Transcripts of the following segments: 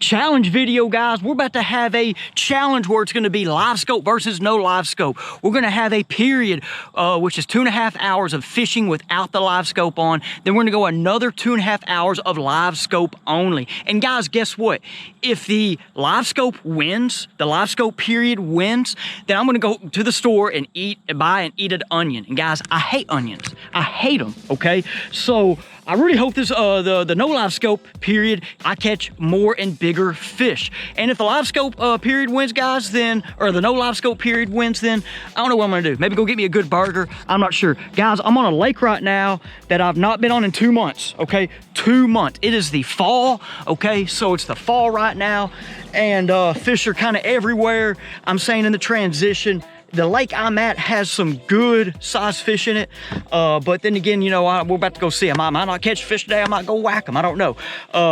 challenge video, guys. We're about to have a challenge where it's going to be live scope versus no live scope. We're going to have a period, which is 2.5 hours of fishing without the live scope on. Then we're going to go another 2.5 hours of live scope only. And guys, guess what? If the live scope wins, the live scope period wins, then I'm going to go to the store and buy and eat an onion. And guys, I hate onions. I hate them, okay? So I really hope this, the no live scope period, I catch more and bigger fish. And if the live scope period wins, guys, then, or the no live scope period wins, then I don't know what I'm gonna do. Maybe go get me a good burger. I'm not sure. Guys, I'm on a lake right now that I've not been on in 2 months, okay? 2 months. It is the fall, okay? So it's the fall right now, and fish are kind of everywhere. I'm saying in the transition. The lake I'm at has some good size fish in it, but then again, you know, we're about to go see them. I might not catch fish today. I might go whack them. I don't know.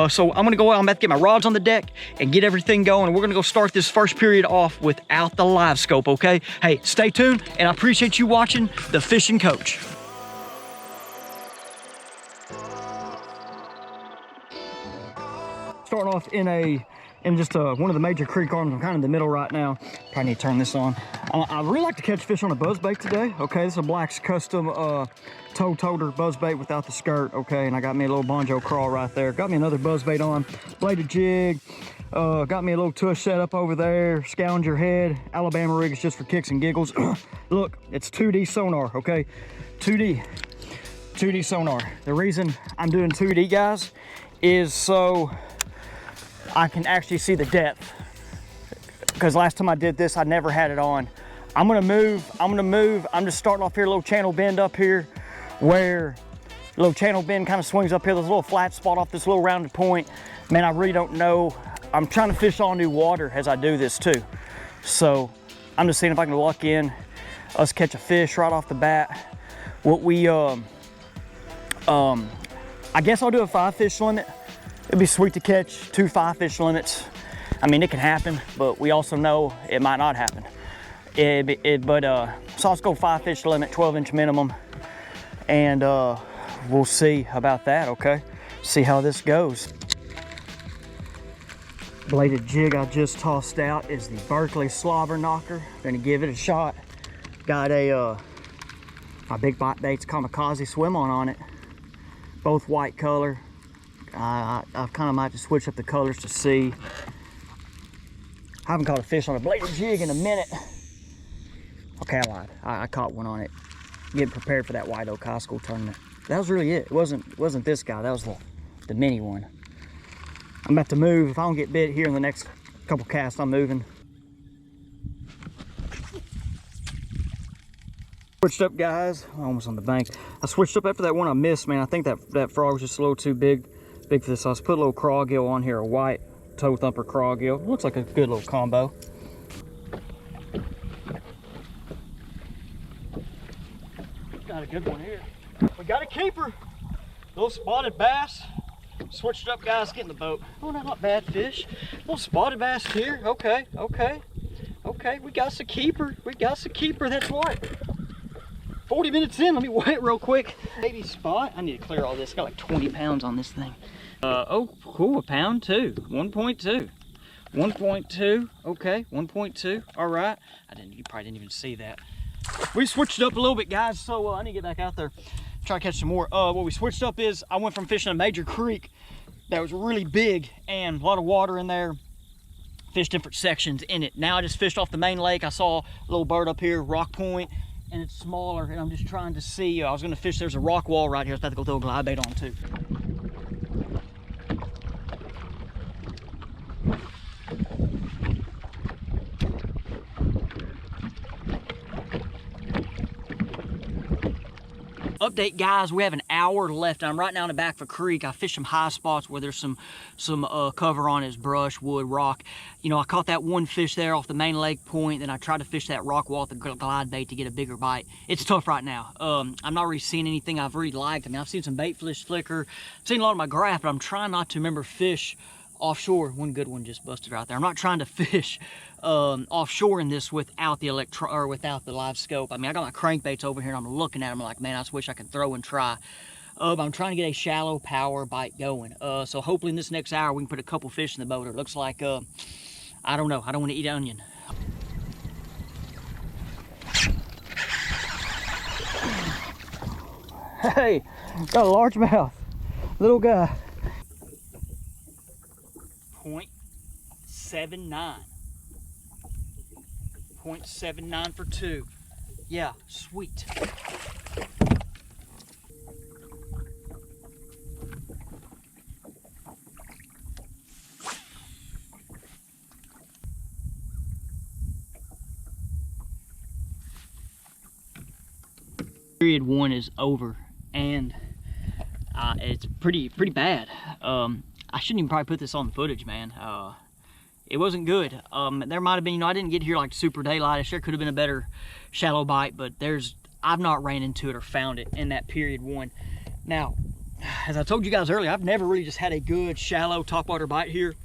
So I'm gonna go out. I'm about to get my rods on the deck and get everything going. And we're gonna go start this first period off without the live scope. Okay? Hey, stay tuned, and I appreciate you watching The Fishing Coach. Starting off in just one of the major creek arms. I'm kind of in the middle right now. Probably need to turn this on. I really like to catch fish on a buzzbait today. Okay, this is a Black's custom toe toter buzzbait without the skirt. Okay, and I got me a little bonjo crawl right there. Got me another buzzbait on, bladed jig. Got me a little tush set up over there. Scavenger head. Alabama rig is just for kicks and giggles. Look, it's 2D sonar. Okay, 2D sonar. The reason I'm doing 2D, guys, is so I can actually see the depth, because last time I did this, I never had it on. I'm gonna move. I'm just starting off here, a little channel bend up here, where a little channel bend kind of swings up here. There's a little flat spot off this little rounded point. Man, I really don't know. I'm trying to fish all new water as I do this too. So I'm just seeing if I can luck in us catch a fish right off the bat. What we, I guess I'll do a 5-fish limit. It'd be sweet to catch 2 5-fish limits. I mean, it can happen, but we also know it might not happen. So let's go 5-fish limit, 12-inch minimum, and we'll see about that, okay? See how this goes. Bladed jig I just tossed out is the Berkley Slobber Knocker. Gonna give it a shot. Got my big bite baits Kamikaze swim on it. Both white color. I kind of might just switch up the colors to see. I haven't caught a fish on a bladed jig in a minute. Okay, I lied. I caught one on it. Getting prepared for that White Oak High School tournament. That was really it. It wasn't this guy. That was the mini one. I'm about to move. If I don't get bit here in the next couple casts, I'm moving. Switched up, guys. Almost on the bank. I switched up after that one I missed, man. I think that frog was just a little too big for this. So I put a little crawgill on here, a white toe thumper crawgill. Looks like a good little combo. Got a good one here. We got a keeper. Little spotted bass. Switched up, guys. Get in the boat. Oh, not bad fish. Little spotted bass here. Okay. We got us a keeper. That's what. 40 minutes in. Let me weigh it real quick. Baby spot. I need to clear all this. Got like 20 pounds on this thing. Oh, cool. 1 pound too. 1.2. 1.2. Okay. 1.2. All right. You probably didn't even see that. We switched up a little bit, guys. So I need to get back out there. Try to catch some more. What we switched up is I went from fishing a major creek that was really big and a lot of water in there. Fished different sections in it. Now I just fished off the main lake. I saw a little bird up here, rock point, and it's smaller, and I'm just trying to see. I was gonna fish, there's a rock wall right here. I was about to go throw a glide bait on too. Update, guys, we have an hour left. I'm right now in the back of a creek. I fished some high spots where there's some cover on it, brush, wood, rock. You know, I caught that one fish there off the main lake point, then I tried to fish that rock wall with the glide bait to get a bigger bite. It's tough right now. I'm not really seeing anything I've really liked. I mean, I've seen some bait fish flicker, I've seen a lot of my graph, but I'm trying not to remember fish offshore. One good one just busted right there. I'm not trying to fish offshore in this without the without the live scope. I mean, I got my crankbaits over here and I'm looking at them like, man, I just wish I could throw and try. I'm trying to get a shallow power bite going. So hopefully in this next hour we can put a couple fish in the boat. It looks like, I don't know, I don't want to eat onion. Hey, got a largemouth, little guy. 0.79. 0.79 for 2. Yeah, sweet. Period 1 is over, and it's pretty bad. I shouldn't even probably put this on footage, man. It wasn't good. There might have been, you know, I didn't get here like super daylight. It sure could have been a better shallow bite, but I've not ran into it or found it in that period 1. Now, as I told you guys earlier, I've never really just had a good shallow topwater bite here,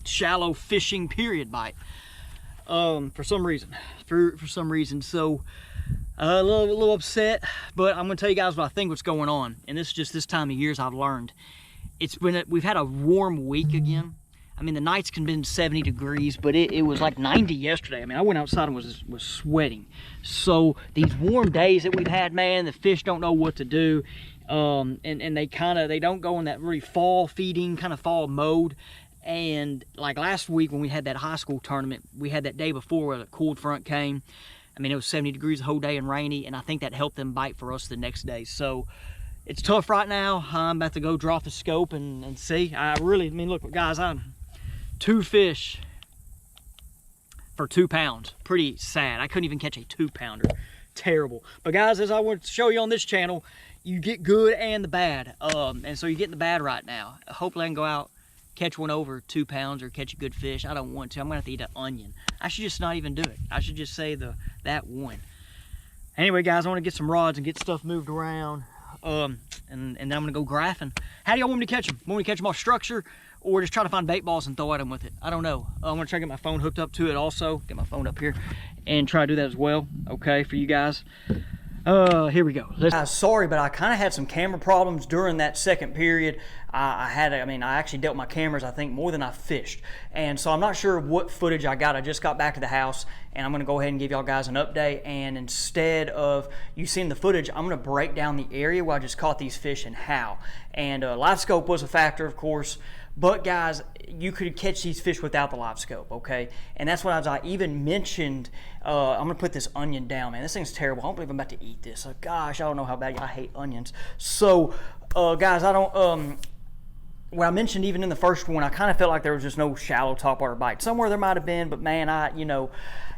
shallow fishing period bite. For some reason, so a little upset, but I'm gonna tell you guys what I think what's going on, and this is just this time of year, as I've learned. We've had a warm week again. I mean, the nights can be 70 degrees, but it was like 90 yesterday. I mean, I went outside and was sweating. So these warm days that we've had, man, the fish don't know what to do, and they don't go in that really fall feeding kind of fall mode. And like last week when we had that high school tournament, we had that day before where the cold front came. I mean, it was 70 degrees the whole day and rainy, and I think that helped them bite for us the next day. So it's tough right now. I'm about to go drop the scope and see. I mean, look, guys, I'm 2 fish for 2 pounds. Pretty sad. I couldn't even catch a 2-pounder. Terrible. But guys, as I want to show you on this channel, you get good and the bad. And so you're getting the bad right now. Hopefully I can go out, catch one over 2 pounds or catch a good fish. I don't want to. I'm gonna have to eat an onion. I should just not even do it. I should just say that one. Anyway, guys, I want to get some rods and get stuff moved around. And then I'm gonna go graphing. How do y'all want me to catch them? Want me to catch them off structure, or just try to find bait balls and throw at them with it? I don't know. I'm gonna try to get my phone hooked up to it also. Get my phone up here and try to do that as well. Okay, for you guys. Here we go. Sorry, but I kind of had some camera problems during that second period. I actually dealt my cameras, I think, more than I fished. And so I'm not sure what footage I got. I just got back to the house, and I'm going to go ahead and give y'all guys an update. And instead of you seeing the footage, I'm going to break down the area where I just caught these fish and how. And live scope was a factor, of course. But guys, you could catch these fish without the live scope, okay? And that's what I even mentioned. I'm gonna put this onion down, man. This thing's terrible. I don't believe I'm about to eat this. Gosh, I don't know how bad I hate onions. So, guys, what I mentioned even in the first one, I kind of felt like there was just no shallow topwater bite. Somewhere there might have been, but man,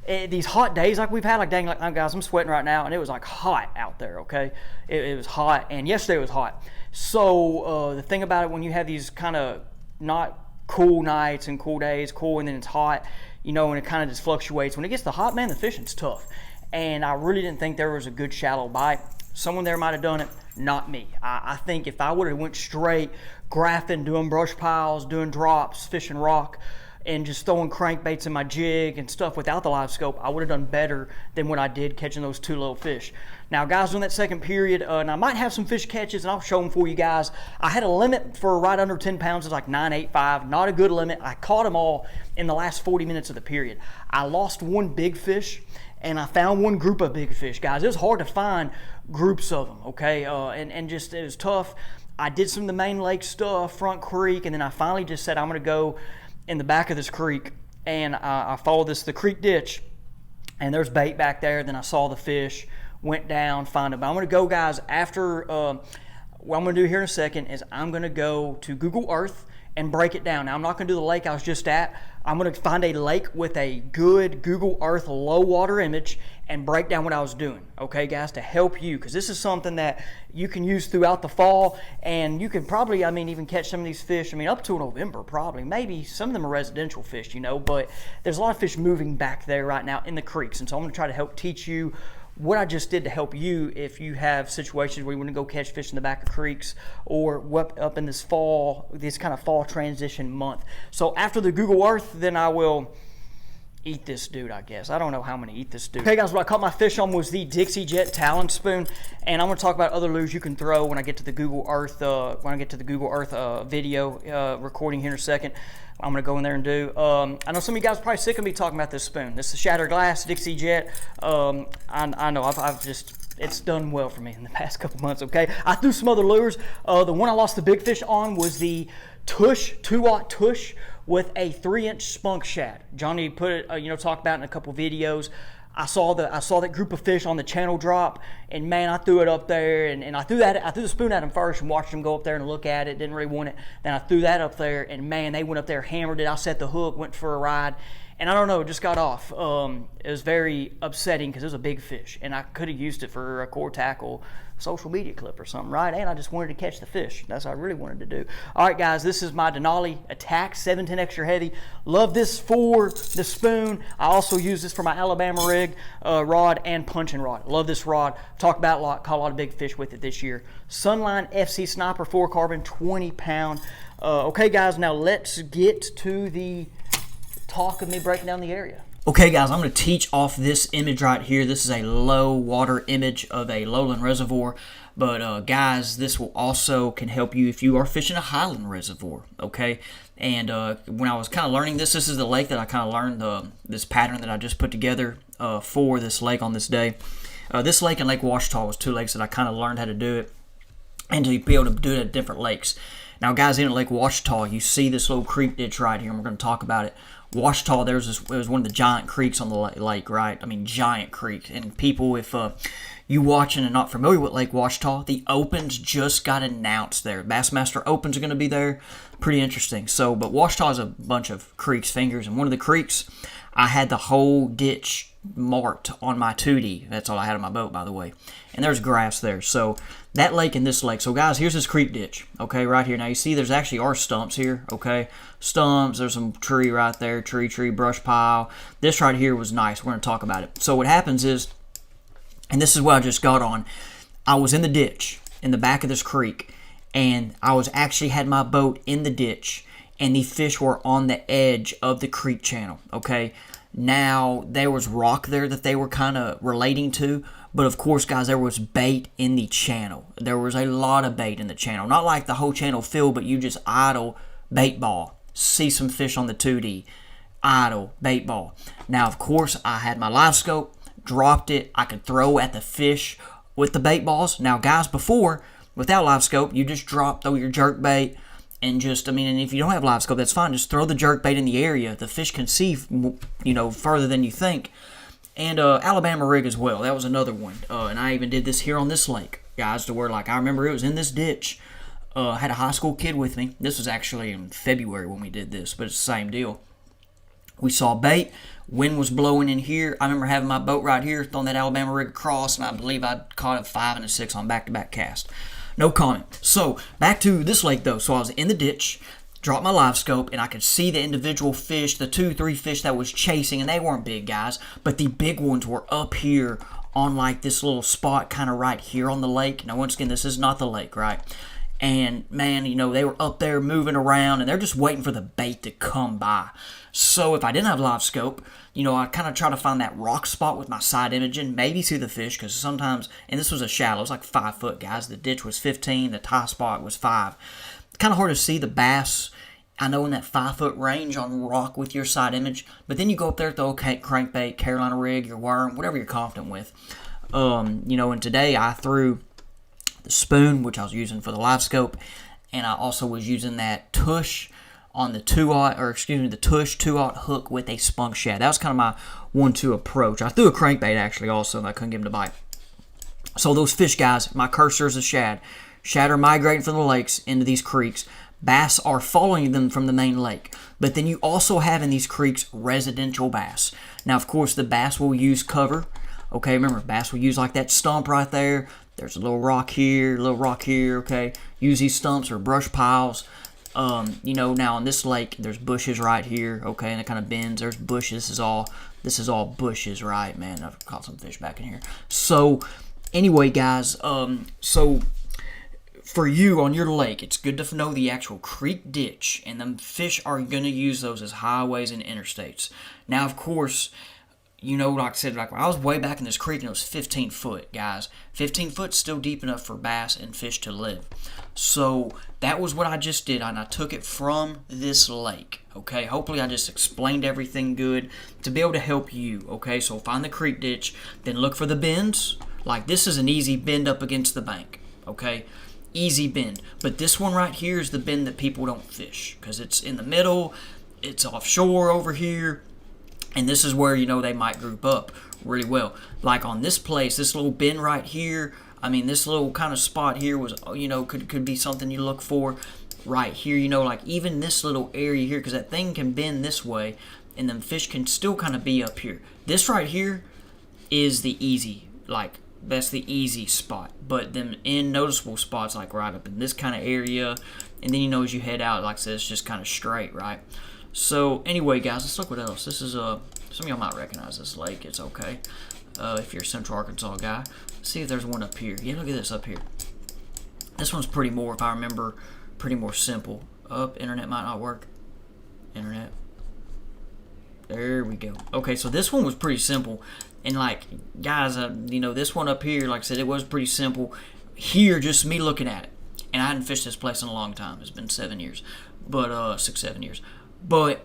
these hot days like we've had, like dang, guys, I'm sweating right now, and it was like hot out there, okay? It was hot, and yesterday was hot. So the thing about it, when you have these kind of not cool nights and cool days, cool and then it's hot, and it kind of just fluctuates. When it gets to hot, man, the fishing's tough. And I really didn't think there was a good shallow bite. Someone there might have done it, not me. I think if I would have went straight graphing, doing brush piles, doing drops, fishing rock, and just throwing crankbaits in my jig and stuff without the live scope, I would have done better than what I did catching those 2 little fish. Now, guys, during that second period, and I might have some fish catches, and I'll show them for you guys. I had a limit for right under 10 pounds. It's like 9.85, not a good limit. I caught them all in the last 40 minutes of the period. I lost 1 big fish, and I found 1 group of big fish, guys. It was hard to find groups of them, okay? And just, it was tough. I did some of the main lake stuff, Front Creek, and then I finally just said, I'm gonna go in the back of this creek, and I followed the creek ditch, and there's bait back there. Then I saw the fish, went down, found it. But I'm gonna go, guys, after what I'm gonna do here in a second is I'm gonna go to Google Earth and break it down. Now, I'm not gonna do the lake I was just at. I'm gonna find a lake with a good Google Earth low water image and break down what I was doing, okay, guys, to help you, because this is something that you can use throughout the fall, and you can probably, even catch some of these fish, up to November, probably. Maybe some of them are residential fish, but there's a lot of fish moving back there right now in the creeks, and so I'm gonna try to help teach you what I just did to help you if you have situations where you want to go catch fish in the back of creeks or up in this kind of fall transition month. So after the Google Earth, then I will eat this dude, I guess. I don't know how I'm gonna eat this dude. Okay guys, what I caught my fish on was the Dixie Jet Talon Spoon, and I'm gonna talk about other lures you can throw when I get to the Google Earth video recording here in a second. I'm gonna go in there and do. I know some of you guys are probably sick of me talking about this spoon. This is Shattered Glass Dixie Jet. I know I've just, it's done well for me in the past couple months, okay? I threw some other lures. The one I lost the big fish on was the Tush, 2-aught Tush with a 3-inch spunk shad. Johnny put it, talked about it in a couple videos. I saw that group of fish on the channel drop, and man, I threw it up there, and I threw the spoon at them first and watched them go up there and look at it. Didn't really want it. Then I threw that up there, and man, they went up there, hammered it. I set the hook, went for a ride, and I don't know, it just got off. It was very upsetting because it was a big fish, and I could have used it for a core tackle social media clip or something, right? And I just wanted to catch the fish. That's what I really wanted to do. All right, guys, this is my Denali Attack 710 Extra Heavy. Love this for the spoon. I also use this for my Alabama rig rod and punching rod. Love this rod. Talk about a lot, caught a lot of big fish with it this year. Sunline FC Sniper 4 carbon, 20 pound. Okay, guys, now let's get to the talk of me breaking down the area. Okay guys, I'm going to teach off this image right here. This is a low water image of a lowland reservoir. But guys, this will also can help you if you are fishing a highland reservoir, okay? And when I was kind of learning this is the lake that I kind of learned this pattern that I just put together for this lake on this day. This lake and Lake Ouachita was 2 lakes that I kind of learned how to do it and to be able to do it at different lakes. Now guys, in Lake Ouachita, you see this little creek ditch right here, and we're going to talk about it. Ouachita, it was one of the giant creeks on the lake, right? I mean, giant creek. And people, if you watching and not familiar with Lake Ouachita, the Opens just got announced there. Bassmaster Opens are going to be there. Pretty interesting. So, but Ouachita is a bunch of creeks, fingers, and one of the creeks, I had the whole ditch marked on my 2D. That's all I had on my boat, by the way. And there's grass there. So that lake and this lake. So guys, here's this creek ditch, okay, right here. Now you see there's actually are stumps here, okay? Stumps, there's some tree right there, tree, brush pile. This right here was nice. We're going to talk about it. So what happens is, and this is what I just got on, I was in the ditch in the back of this creek, and I was actually had my boat in the ditch, and the fish were on the edge of the creek channel, okay? Now, there was rock there that they were kind of relating to, but of course, guys, there was bait in the channel. There was a lot of bait in the channel. Not like the whole channel filled, but you just idle bait ball. See some fish on the 2D. Idle bait ball. Now, of course, I had my live scope, dropped it. I could throw at the fish with the bait balls. Now, guys, before, without live scope, you just throw your jerk bait, and just, and if you don't have live scope, that's fine. Just throw the jerk bait in the area. The fish can see, further than you think. And Alabama rig as well. That was another one. And I even did this here on this lake, guys, to where, I remember it was in this ditch. I had a high school kid with me. This was actually in February when we did this, but it's the same deal. We saw bait. Wind was blowing in here. I remember having my boat right here, throwing that Alabama rig across, and I believe I caught a 5 and a 6 on back-to-back cast. No comment. So, back to this lake, though. So, I was in the ditch, dropped my live scope, and I could see the individual fish, the 2-3 fish that was chasing, and they weren't big, guys, but the big ones were up here on, this little spot kind of right here on the lake. Now, once again, this is not the lake, right? And, man, they were up there moving around, and they're just waiting for the bait to come by. So, if I didn't have live scope, I kind of try to find that rock spot with my side imaging, maybe see the fish, because sometimes, and this was a shallow, it was like 5 foot, guys. The ditch was 15, the tie spot was 5. Kind of hard to see the bass, I know, in that 5 foot range on rock with your side image, but then you go up there, throw a crankbait, Carolina rig, your worm, whatever you're confident with. And today I threw the spoon, which I was using for the live scope, and I also was using that Tush on the the Tush 2-aught hook with a spunk shad. That was kind of my 1-2 approach. I threw a crankbait actually also, and I couldn't get him to bite. So those fish, guys, my cursor is a shad. Shad are migrating from the lakes into these creeks. Bass are following them from the main lake. But then you also have in these creeks residential bass. Now, of course, the bass will use cover. Okay, remember, bass will use like that stump right there. There's a little rock here, okay? Use these stumps or brush piles. Now on this lake, there's bushes right here, okay, and it kind of bends. There's bushes. This is all bushes, right? Man, I've caught some fish back in here. So, anyway, guys, so for you on your lake, it's good to know the actual creek ditch, and them fish are going to use those as highways and interstates. Now, of course, you know, like I said, like when I was way back in this creek and it was 15 foot, guys. 15 foot's still deep enough for bass and fish to live. So that was what I just did, and I took it from this lake, okay? Hopefully I just explained everything good to be able to help you, okay? So find the creek ditch, then look for the bends. Like this is an easy bend up against the bank, okay? Easy bend. But this one right here is the bend that people don't fish because it's in the middle, it's offshore over here. And this is where, you know, they might group up really well. Like on this place, this little bend right here, I mean, this little kind of spot here was, you know, could be something you look for right here. You know, like even this little area here, because that thing can bend this way, and then fish can still kind of be up here. This right here is the easy, like, that's the easy spot. But them noticeable spots, like right up in this kind of area, and then, you know, as you head out, like I said, it's just kind of straight, right? So anyway, guys, let's look what else. This is some of y'all might recognize this lake. It's okay if you're a Central Arkansas guy. Let's see if there's one up here. Yeah, look at this up here. This one's pretty more, if I remember, pretty more simple. Internet might not work. Internet. There we go. Okay, so this one was pretty simple. And like, guys, you know, this one up here, like I said, it was pretty simple. Here, just me looking at it. And I hadn't fished this place in a long time. It's been 7 years. But 6, 7 years. But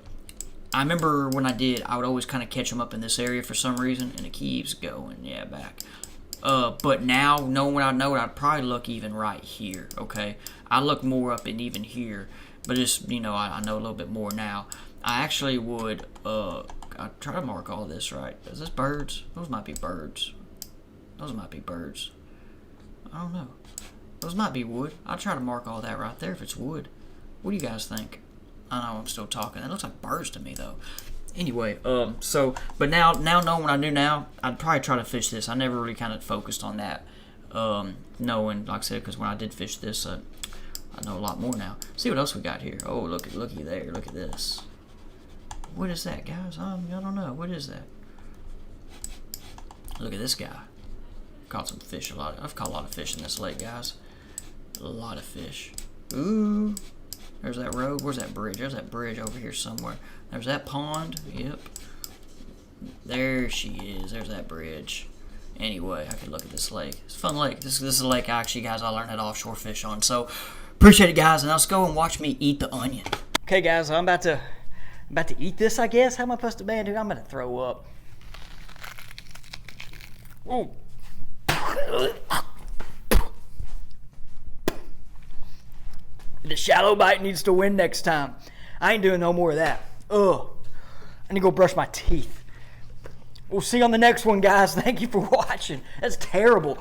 I remember when I did, I would always kind of catch them up in this area for some reason, and it keeps going, yeah, back. But now, knowing what I know, I'd probably look even right here, okay? I look more up in even here, but just, you know, I know a little bit more now. I actually would, I try to mark all this right. Is this birds? Those might be birds. Those might be birds. I don't know. Those might be wood. I'll try to mark all that right there if it's wood. What do you guys think? I know I'm still talking. It looks like birds to me, though. Anyway, but now knowing what I do now, I'd probably try to fish this. I never really kind of focused on that, knowing, like I said, because when I did fish this, I know a lot more now. See what else we got here. Oh, looky there. Look at this. What is that, guys? I don't know. What is that? Look at this guy. Caught some fish a lot. I've caught a lot of fish in this lake, guys. A lot of fish. Ooh. There's that road. Where's that bridge? There's that bridge over here somewhere. There's that pond. Yep. There she is. There's that bridge. Anyway, I could look at this lake. It's a fun lake. This is a lake, actually, guys, I learned how to offshore fish on. So, appreciate it, guys. And let's go and watch me eat the onion. Okay, guys, I'm about to eat this, I guess. How am I supposed to man, dude? I'm about to throw up. Ooh. The shallow bite needs to win next time. I ain't doing no more of that. Ugh. I need to go brush my teeth. We'll see you on the next one, guys. Thank you for watching. That's terrible.